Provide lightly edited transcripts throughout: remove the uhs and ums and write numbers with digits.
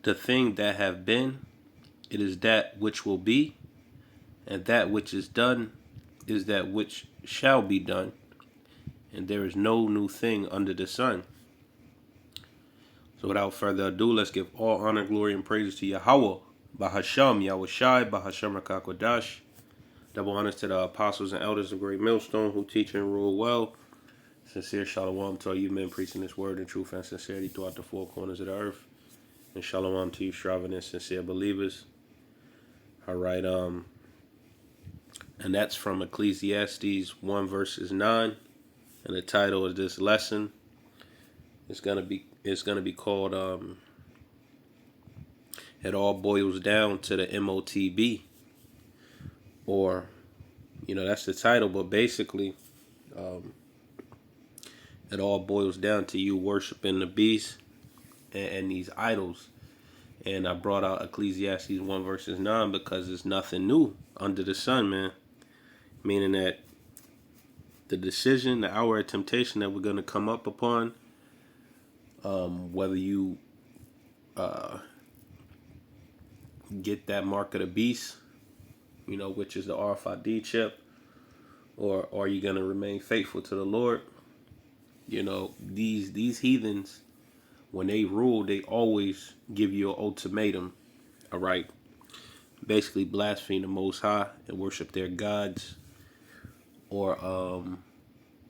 the thing that have been, it is that which will be, and that which is done is that which shall be done, and there is no new thing under the sun. So without further ado, let's give all honor, glory, and praises to Yahweh, Bahasham, Yahushai, Bahasham Rakakwadash. Double honors to the apostles and elders of Great Millstone who teach and rule well. Sincere shalom to all you men preaching this word in truth and sincerity throughout the four corners of the earth. And shalom to you striving and sincere believers. All right, and that's from Ecclesiastes 1 verses 9. And the title of this lesson is gonna be called It All Boils Down to the MOTB. Or, that's the title, but basically, it all boils down to you worshiping the beast and these idols. And I brought out Ecclesiastes 1 verses 9 because there's nothing new under the sun, man. Meaning that the decision, the hour of temptation that we're going to come up upon, whether you get that mark of the beast, which is the RFID chip, or are you going to remain faithful to the Lord? These heathens, when they rule, they always give you an ultimatum, all right? Basically blaspheme the Most High and worship their gods, or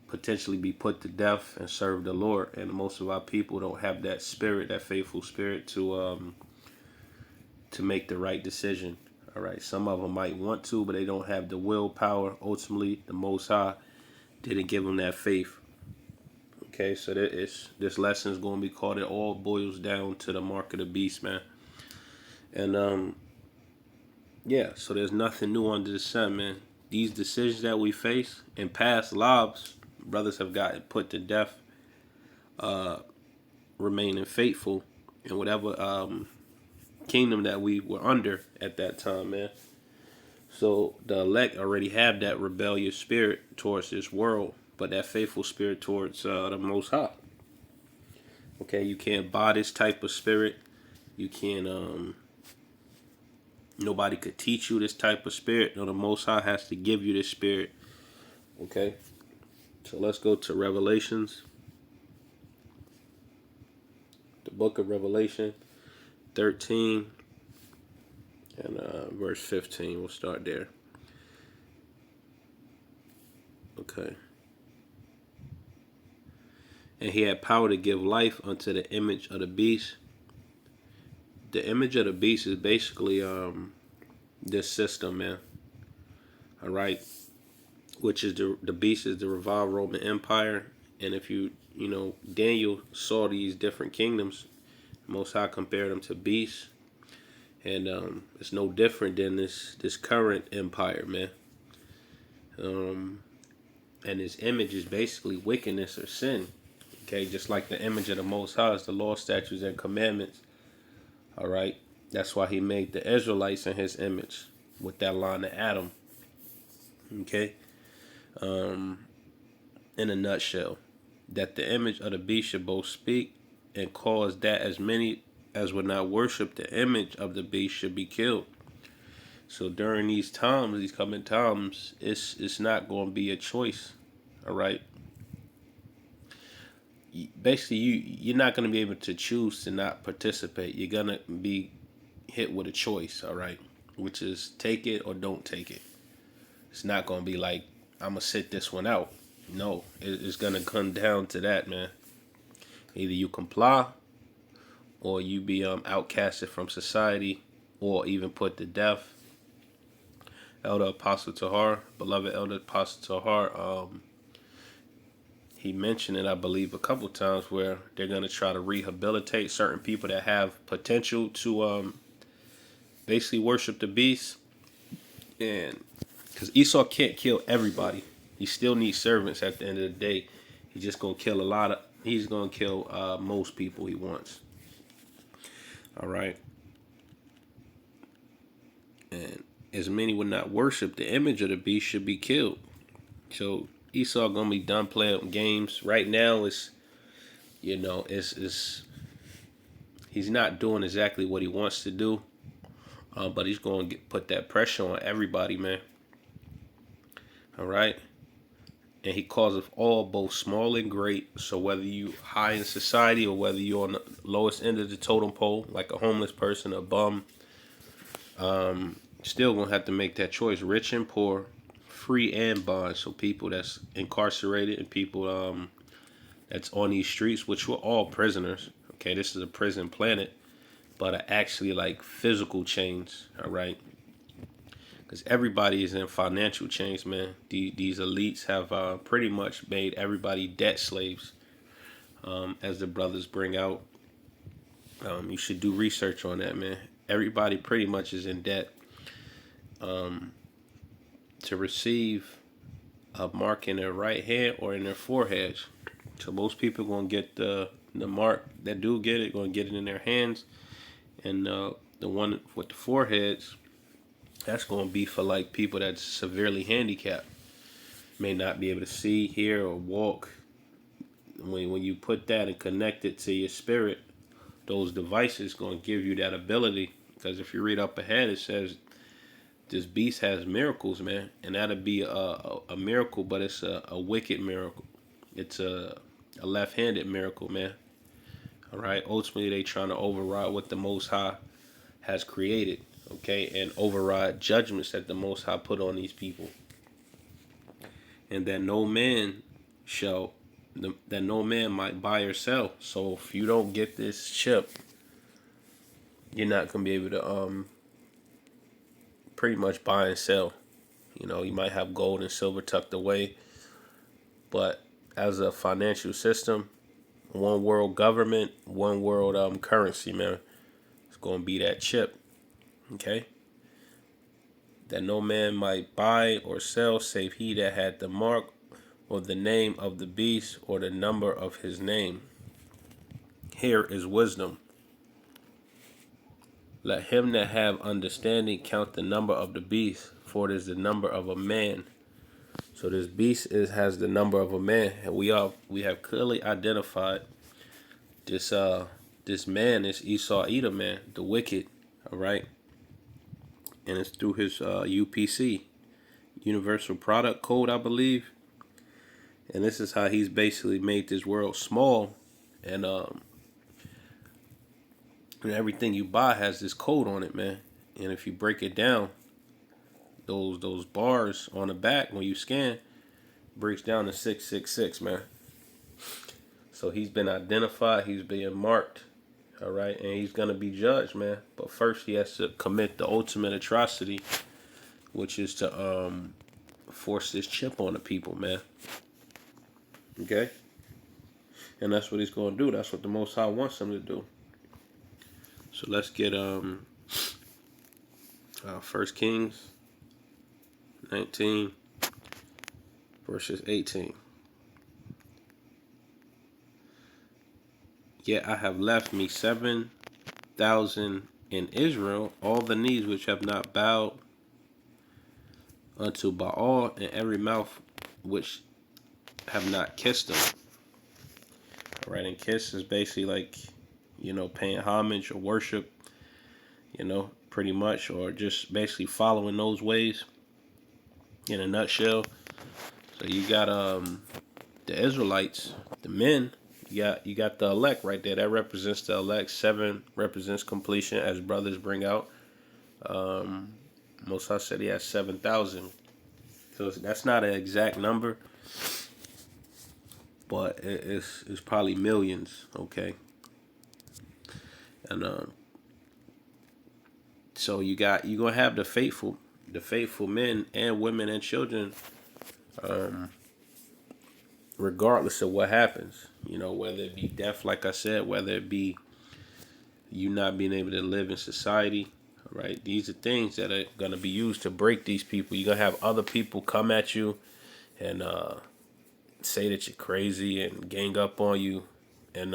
potentially be put to death and serve the Lord. And most of our people don't have that spirit, that faithful spirit, to make the right decision. All right, some of them might want to, but they don't have the willpower. Ultimately, the Most High didn't give them that faith. Okay, so this lesson is going to be called "It All Boils Down to the Mark of the Beast," man. And yeah, so there's nothing new under the sun, man. These decisions that we face in past lives, brothers have gotten put to death, remaining faithful in whatever kingdom that we were under at that time, man. So the elect already have that rebellious spirit towards this world, but that faithful spirit towards the Most High. Okay, you can't buy this type of spirit. You can't. Nobody could teach you this type of spirit. No, the Most High has to give you this spirit. Okay, so let's go to Revelations, the book of Revelation, 13 and verse 15. We'll start there. Okay. And he had power to give life unto the image of the beast. The image of the beast is basically this system, man. All right, which is the beast is the revived Roman Empire, and if Daniel saw these different kingdoms. Most High compared them to beasts, and it's no different than this current empire, man. And his image is basically wickedness or sin. Okay, just like the image of the Most High is the law, statutes, and commandments. All right, that's why he made the Israelites in his image with that line of Adam. Okay, in a nutshell, that the image of the beast should both speak and cause that as many as would not worship the image of the beast should be killed. So during these times, these coming times, it's not going to be a choice. All right. Basically, you're not going to be able to choose to not participate. You're going to be hit with a choice. All right, which is take it or don't take it. It's not going to be like I'm gonna sit this one out. No, it's going to come down to that, man. Either you comply, or you be outcasted from society, or even put to death. Elder Apostle Tahar, beloved Elder Apostle Tahar, he mentioned it, I believe, a couple times where they're going to try to rehabilitate certain people that have potential to basically worship the beast. And because Esau can't kill everybody, he still needs servants at the end of the day. He's just going to kill he's going to kill most people he wants. All right. And as many would not worship the image of the beast should be killed. So Esau gonna be done playing games. Right now it's He's not doing exactly what he wants to do, but he's going to put that pressure on everybody, man. All right. And he calls us all both small and great. So whether you high in society or whether you're on the lowest end of the totem pole, like a homeless person, a bum, still gonna have to make that choice, rich and poor, free and bond. So people that's incarcerated and people that's on these streets, which we're all prisoners. Okay, this is a prison planet, but are actually like physical chains. All right, because everybody is in financial chains, man. These elites have pretty much made everybody debt slaves. As the brothers bring out, you should do research on that, man. Everybody pretty much is in debt. To receive a mark in their right hand or in their foreheads. So most people gonna get the mark that do get it, gonna get it in their hands, and the one with the foreheads, that's gonna be for like people that's severely handicapped, may not be able to see, hear, or walk. When you put that and connect it to your spirit, those devices gonna give you that ability. Because if you read up ahead, it says this beast has miracles, man, and that'll be a miracle, but it's a wicked miracle. It's a left-handed miracle, man. All right. Ultimately, they trying to override what the Most High has created, okay, and override judgments that the Most High put on these people, and that no man shall, that no man might buy or sell. So if you don't get this chip, you're not gonna be able to pretty much buy and sell. You know, you might have gold and silver tucked away, but as a financial system, one world government, one world currency, man, it's gonna be that chip, okay? That no man might buy or sell save he that had the mark or the name of the beast or the number of his name. Here is wisdom. Let him that have understanding count the number of the beast, for it is the number of a man. So this beast has the number of a man, and we have clearly identified this man, this Esau Edom man, the wicked, all right, and it's through his UPC, Universal Product Code, I believe, and this is how he's basically made this world small, and everything you buy has this code on it, man, and if you break it down, those bars on the back when you scan breaks down to 666, man. So he's been identified, he's being marked, all right, and he's gonna be judged, man. But first, he has to commit the ultimate atrocity, which is to force this chip on the people, man. Okay, and that's what he's gonna do. That's what the Most High wants him to do. So let's get 1 Kings 19 verses 18. Yet I have left me 7,000 in Israel, all the knees which have not bowed unto Baal, and every mouth which have not kissed him. All right, and kiss is basically like, you know, paying homage or worship, you know, pretty much, or just basically following those ways in a nutshell. So you got the Israelites, the men. You got the elect right there. That represents the elect. 7 represents completion, as brothers bring out. Most High said he has 7,000. So that's not an exact number, but it's probably millions. Okay, and so you're gonna have the faithful men and women and children, regardless of what happens. You know, whether it be death, like I said, whether it be you not being able to live in society. Right, these are things that are gonna be used to break these people. You're gonna have other people come at you and say that you're crazy and gang up on you, and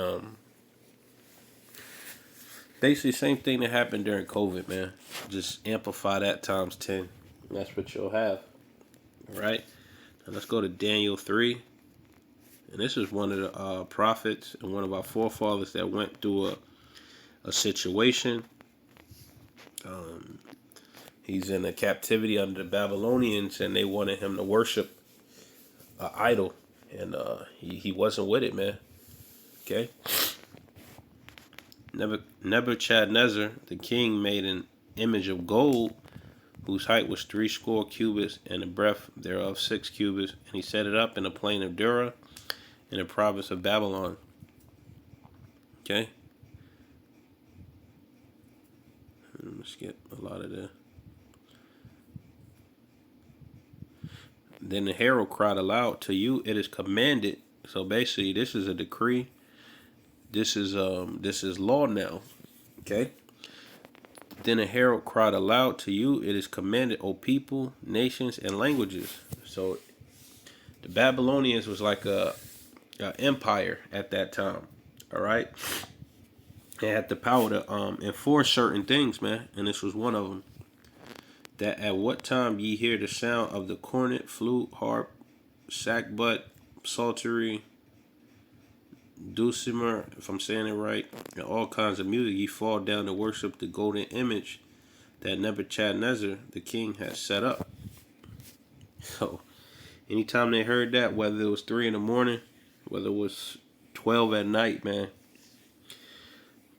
basically same thing that happened during COVID, man. Just amplify that times 10. That's what you'll have. All right, now let's go to Daniel 3, and this is one of the prophets and one of our forefathers that went through a situation. He's in a captivity under the Babylonians, and they wanted him to worship an idol, and he wasn't with it, man. Okay. Nebuchadnezzar, the king, made an image of gold, whose height was 60 cubits, and the breadth thereof 6 cubits, and he set it up in the plain of Dura, in the province of Babylon. Okay. Let me skip a lot of that. Then the herald cried aloud, to you it is commanded. So basically, this is a decree. This is law now. Okay. Then the herald cried aloud, to you it is commanded, O people, nations, and languages. So the Babylonians was like a empire at that time. All right. They had the power to enforce certain things, man, and this was one of them. That at what time ye hear the sound of the cornet, flute, harp, sackbut, psaltery, dulcimer, if I'm saying it right, and all kinds of music, ye fall down to worship the golden image that Nebuchadnezzar, the king, had set up. So, anytime they heard that, whether it was 3 in the morning, whether it was 12 at night, man,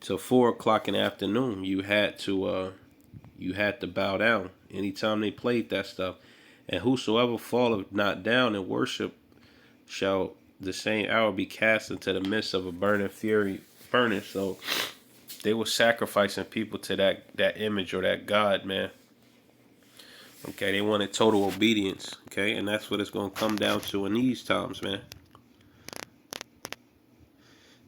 till 4 o'clock in the afternoon, you had to bow down. Anytime they played that stuff, and whosoever falleth not down in worship shall the same hour be cast into the midst of a burning fury furnace. So they were sacrificing people to that image or that god, man. Okay, they wanted total obedience. Okay, and that's what it's gonna come down to in these times, man.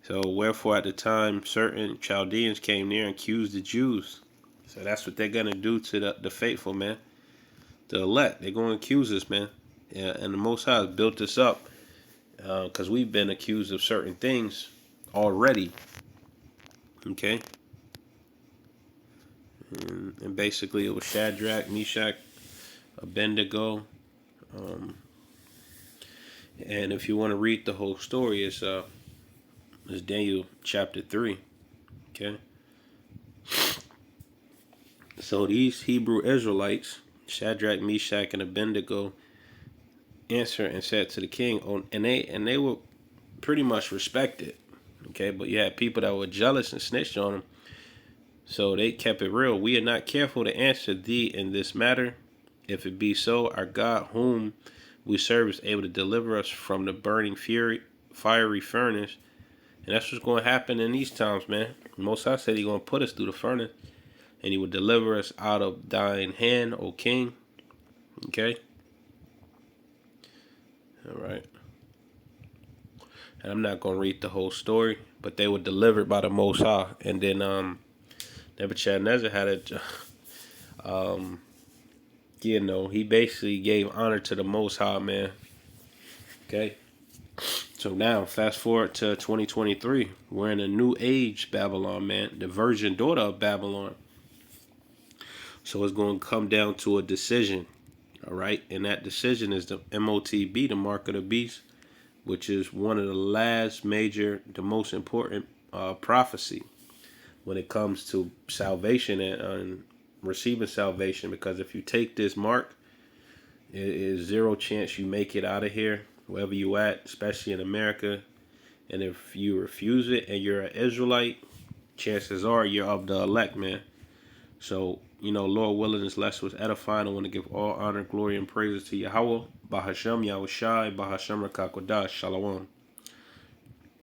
So wherefore at the time certain Chaldeans came near and accused the Jews. So that's what they're gonna do to the faithful, man. The elect, they're gonna accuse us, man. Yeah, and the Most High has built us up because we've been accused of certain things already. Okay. And basically it was Shadrach, Meshach, Abednego. And if you want to read the whole story, it's Daniel chapter 3. Okay. So these Hebrew Israelites, Shadrach, Meshach, and Abednego, answered and said to the king, and they were pretty much respected. Okay, but you had people that were jealous and snitched on them. So they kept it real. We are not careful to answer thee in this matter. If it be so, our God whom we serve is able to deliver us from the burning fiery furnace. And that's what's going to happen in these times, man. Most High said He's going to put us through the furnace, and He will deliver us out of thine hand, O king. Okay? All right. And I'm not going to read the whole story, but they were delivered by the Most High. And then Nebuchadnezzar had he basically gave honor to the Most High, man. Okay? So now, fast forward to 2023. We're in a new age Babylon, man. The virgin daughter of Babylon. So it's going to come down to a decision. All right? And that decision is the MOTB, the mark of the beast, which is one of the last major, the most important prophecy when it comes to salvation and receiving salvation. Because if you take this mark, it is zero chance you make it out of here, wherever you at, especially in America. And if you refuse it and you're an Israelite, chances are you're of the elect, man. So, Lord willing, this lesson was edifying. I want to give all honor, glory, and praises to Yahweh, Bahashem, Yahushai, Bahashem, Rakakodash, Shalom.